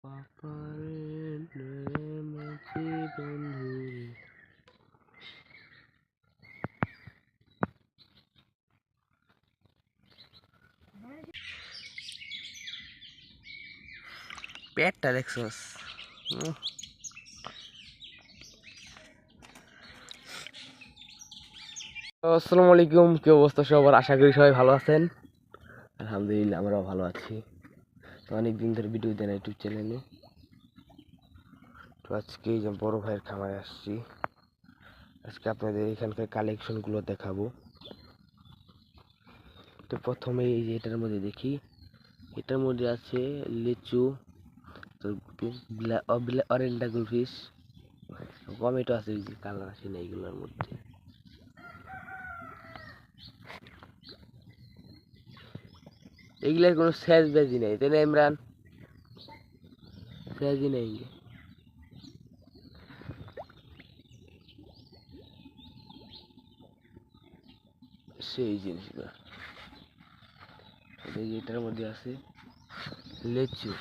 পেটটা দেখছস? আসসালামু আলাইকুম, কি অবস্থা সবার? আশা করি সবাই ভালো আছেন। আলহামদুলিল্লাহ আমরাও ভালো আছি। তো অনেকদিন ধরে ভিডিও দেন ইউটিউব চ্যানেলে। তো আজকে যে বড় ভাইয়ের খামারে আসছি, আজকে আপনাদের এখানকার কালেকশনগুলো দেখাবো। তো প্রথমে এই যে এটার মধ্যে দেখি, এটার মধ্যে আছে লিচু, তো অরেন্ডা গুলফিশ, টমেটো আছে, এই যে কালার আছে না এইগুলোর মধ্যে। এগুলার কোনো স্যাজ ব্যাজি নেই, তাই না ইমরান? স্যাজই নেই সেই জিনিসগুলো। এটার মধ্যে আছে লিচু,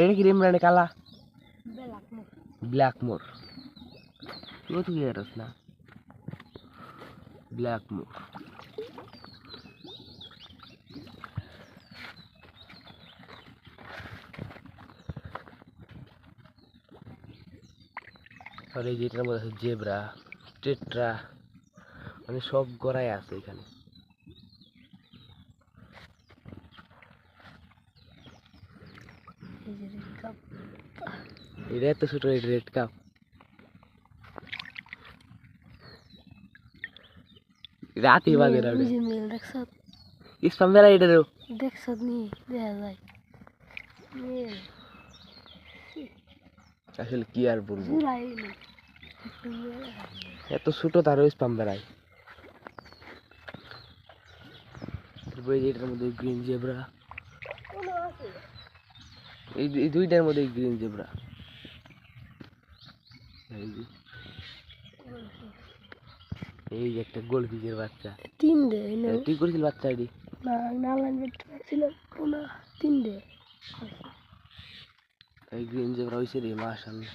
এটা কি ইমরান কালা ব্ল্যাক মোর, তুই তো কি জানিস না? ব্ল্যাক মোর আর এই যেটার মধ্যে আছে জেব্রা, টেট্রা, মানে সব গড়াই আছে এখানে। এটা এত ছোট, রেড কাপ রাতে বাজে না ইসপাম বেড়া এটারও দেখছ নি দেখা যায় আসলে কি আর বলবো, এত ছোট তারও ইসপাম বেড়ায়। তারপরে এটার মধ্যে গ্রিন জেব্রা, এই দুইটার মধ্যে গ্রিন জেব্রা। এই যে একটা গোলফিশের বাচ্চা, তিনটে তুই করেছিল বাচ্চা এটি? না নালান ছিল পোনা তিনটে। এই গ্রিন জেব্রা হয়েছে রে, মাশাআল্লাহ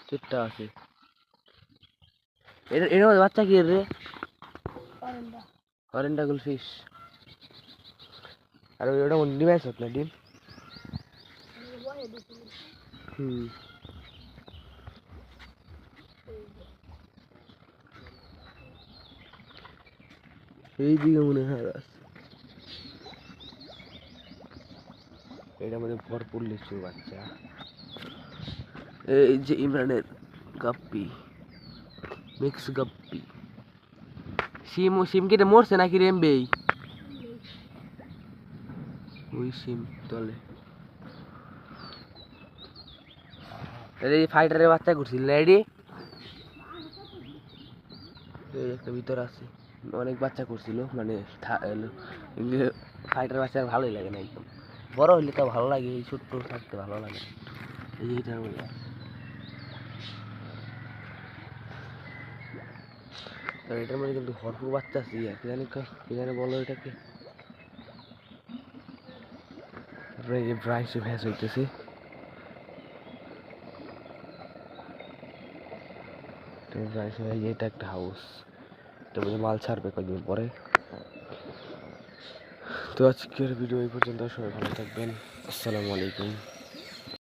ছোট্ট আছে। এর মধ্যে বাচ্চা কি রে? অরেন্ডা গোলফিশ। আর ওটা ডিম আছে না? ডিম এইদিকে মনে হয় আছে। এটার মধ্যে ভরপুর লিচু বাচ্চা। এই যে ইমরানের গাপ্পি, মিক্স গাপ্পি। সিম কেটে মরছে নাকি রে এমবেই? ওই সিম তলে এই ফাইটারের বাচ্চা করছিল না এডি? এই একটা ভিতর আছে, অনেক বাচ্চা করছিল, মানে ফাইটার বাচ্চা ভালোই লাগে না, একদম বড় হইলে তো ভালো লাগে, এই ছোট্ট থাকতে ভালো লাগে। এই যে এটার মধ্যে এটার মধ্যে কিন্তু ভরপুর বাচ্চা আছে। কি জানি বলো এটাকে। তারপরে এই ব্রাইসে ভ্যাস হইতেছে। এটা একটা হাউস, এটা মধ্যে মাল ছাড়বে কয়েকদিন পরে। তো আজকের ভিডিও এই পর্যন্ত, সবাই ভালো থাকবেন, আসসালামু আলাইকুম।